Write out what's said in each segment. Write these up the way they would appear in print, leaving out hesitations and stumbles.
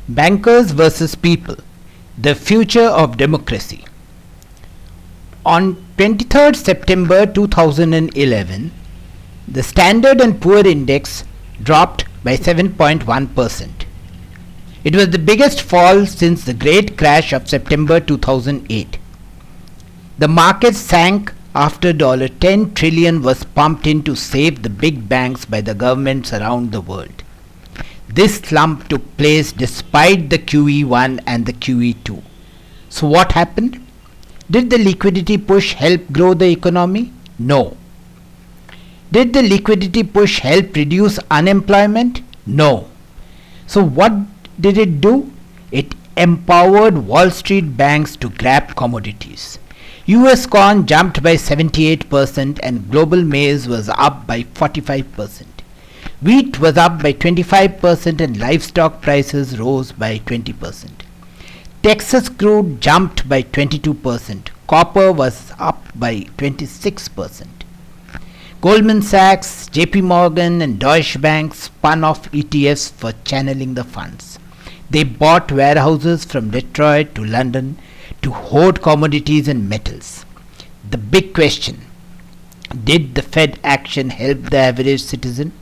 Bankers versus people, the future of democracy. On 23rd September 2011, the Standard & Poor Index dropped by 7.1%. It was the biggest fall since the great crash of September 2008. The market sank after $10 trillion was pumped in to save the big banks by the governments around the world. This slump took place despite the QE1 and the QE2. So what happened? Did the liquidity push help grow the economy? No. Did the liquidity push help reduce unemployment? No. So what did it do? It empowered Wall Street banks to grab commodities. US corn jumped by 78% and global maize was up by 45%. Wheat was up by 25% and livestock prices rose by 20%. Texas crude jumped by 22%. Copper was up by 26%. Goldman Sachs, JP Morgan and Deutsche Bank spun off ETFs for channeling the funds. They bought warehouses from Detroit to London to hoard commodities and metals. The big question: did the Fed action help the average citizen?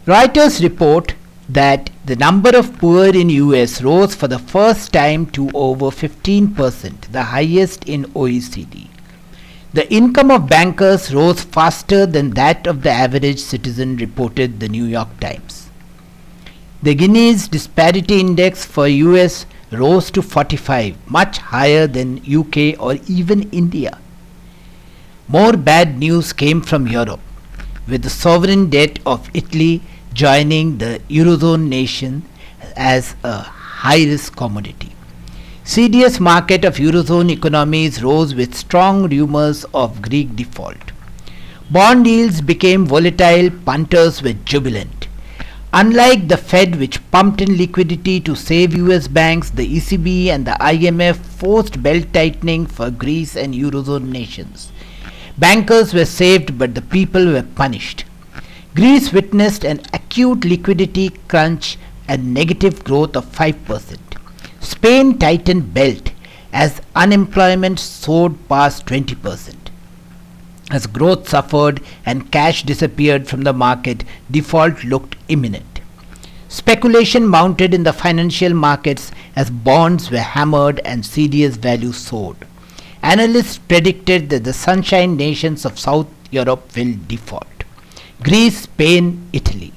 Reuters report that the number of poor in US rose for the first time to over 15%, the highest in OECD. The income of bankers rose faster than that of the average citizen, reported the New York Times. The Gini's disparity index for US rose to 45, much higher than UK or even India. More bad news came from Europe, with the sovereign debt of Italy joining the Eurozone nation as a high-risk commodity. CDS market of Eurozone economies rose with strong rumors of Greek default. Bond yields became volatile, punters were jubilant. Unlike the Fed, which pumped in liquidity to save US banks, the ECB and the IMF forced belt tightening for Greece and Eurozone nations. Bankers were saved, but the people were punished. Greece witnessed an acute liquidity crunch and negative growth of 5%. Spain tightened belt as unemployment soared past 20%. As growth suffered and cash disappeared from the market, default looked imminent. Speculation mounted in the financial markets as bonds were hammered and CDS values soared. Analysts predicted that the sunshine nations of South Europe will default. Greece, Spain, Italy,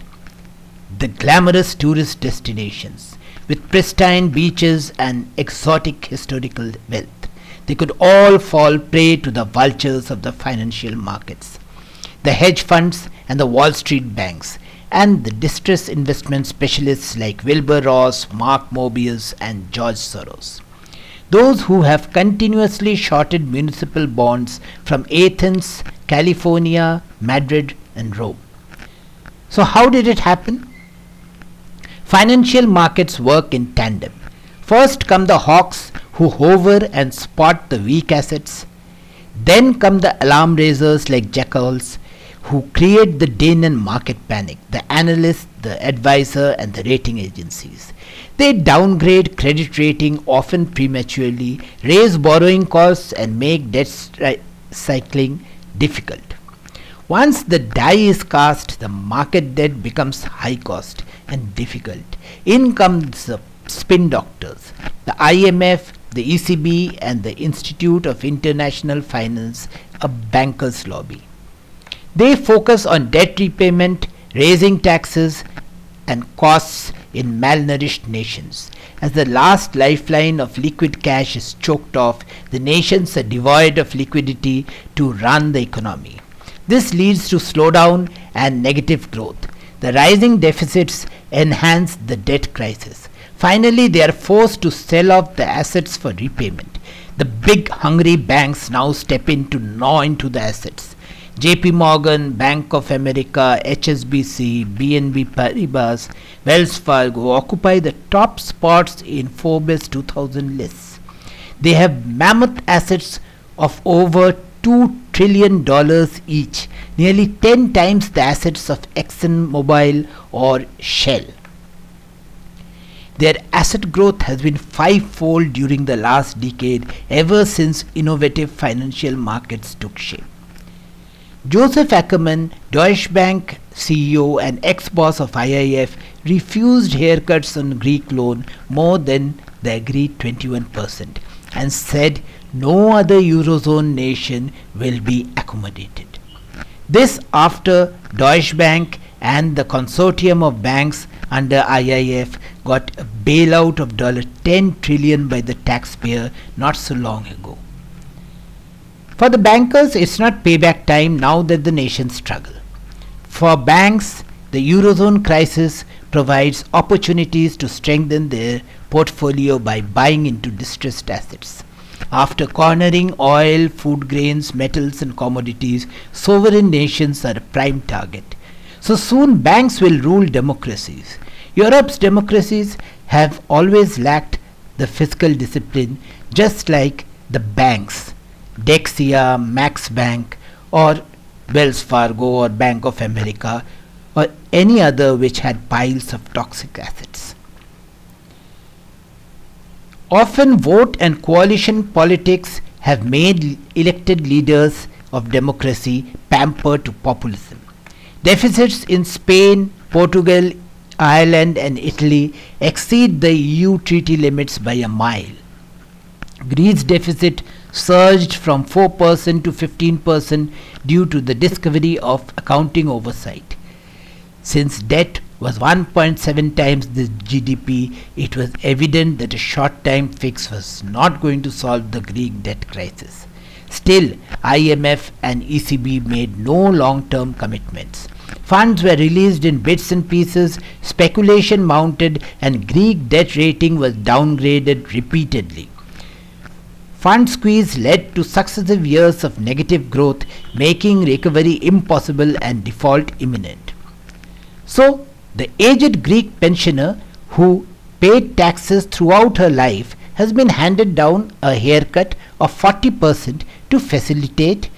the glamorous tourist destinations with pristine beaches and exotic historical wealth. They could all fall prey to the vultures of the financial markets, the hedge funds and the Wall Street banks, and the distress investment specialists like Wilbur Ross, Mark Mobius and George Soros. Those who have continuously shorted municipal bonds from Athens, California, Madrid and Rome. So how did it happen? Financial markets work in tandem. First come the hawks who hover and spot the weak assets. Then come the alarm raisers like jackals who create the din and market panic, the analyst, the advisor and the rating agencies. They downgrade credit rating often prematurely, raise borrowing costs and make debt cycling difficult. Once the die is cast, the market debt becomes high cost and difficult. In comes the spin doctors, the IMF, the ECB and the Institute of International Finance, a banker's lobby. They focus on debt repayment, raising taxes and costs in malnourished nations. As the last lifeline of liquid cash is choked off, the nations are devoid of liquidity to run the economy. This leads to slowdown and negative growth. The rising deficits enhance the debt crisis. Finally, they are forced to sell off the assets for repayment. The big hungry banks now step in to gnaw into the assets. JP Morgan, Bank of America, HSBC, BNB Paribas, Wells Fargo occupy the top spots in Forbes 2000 lists. They have mammoth assets of over $2 trillion each, nearly 10 times the assets of ExxonMobil or Shell. Their asset growth has been fivefold during the last decade, ever since innovative financial markets took shape. Joseph Ackerman, Deutsche Bank CEO and ex-boss of IIF, refused haircuts on Greek loan more than the agreed 21% and said no other Eurozone nation will be accommodated. This after Deutsche Bank and the consortium of banks under IIF got a bailout of $10 trillion by the taxpayer not so long ago. For the bankers, it's not payback time now that the nations struggle. For banks, the Eurozone crisis provides opportunities to strengthen their portfolio by buying into distressed assets. After cornering oil, food grains, metals and commodities, sovereign nations are a prime target. So soon banks will rule democracies. Europe's democracies have always lacked the fiscal discipline, just like the banks, Dexia, Max Bank or Wells Fargo or Bank of America or any other which had piles of toxic assets. Often vote and coalition politics have made elected leaders of democracy pamper to populism. Deficits in Spain, Portugal, Ireland and Italy exceed the EU treaty limits by a mile. Greece's deficit surged from 4% to 15% due to the discovery of accounting oversight. Since debt was 1.7 times the GDP, it was evident that a short-time fix was not going to solve the Greek debt crisis. Still, IMF and ECB made no long-term commitments. Funds were released in bits and pieces, speculation mounted, and Greek debt rating was downgraded repeatedly. Fund squeeze led to successive years of negative growth, making recovery impossible and default imminent. So, the aged Greek pensioner who paid taxes throughout her life has been handed down a haircut of 40% to facilitate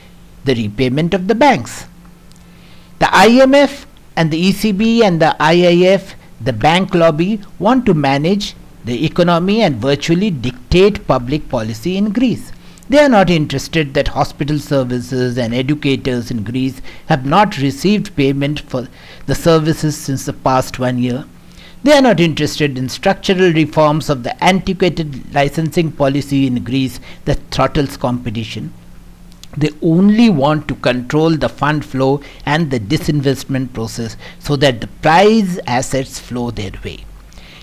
the repayment of the banks. The IMF and the ECB and the IIF, the bank lobby, want to manage the economy and virtually dictate public policy in Greece. They are not interested that hospital services and educators in Greece have not received payment for the services since the past 1 year. They are not interested in structural reforms of the antiquated licensing policy in Greece that throttles competition. They only want to control the fund flow and the disinvestment process so that the prize assets flow their way.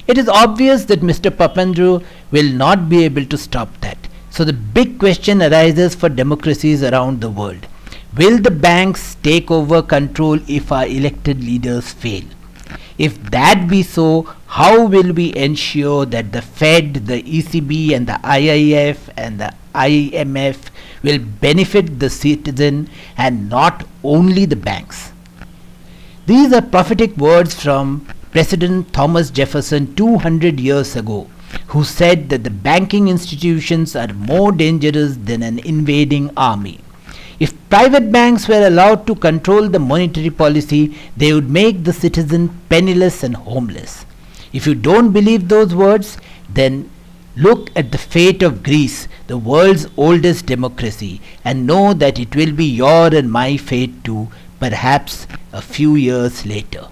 It is obvious that Mr. Papandreou will not be able to stop that. So the big question arises for democracies around the world. Will the banks take over control if our elected leaders fail? If that be so, how will we ensure that the Fed, the ECB and the IIF and the IMF will benefit the citizen and not only the banks? These are prophetic words from President Thomas Jefferson 200 years ago, who said that the banking institutions are more dangerous than an invading army. If private banks were allowed to control the monetary policy, they would make the citizen penniless and homeless. If you don't believe those words, then look at the fate of Greece, the world's oldest democracy, and know that it will be your and my fate too, perhaps a few years later.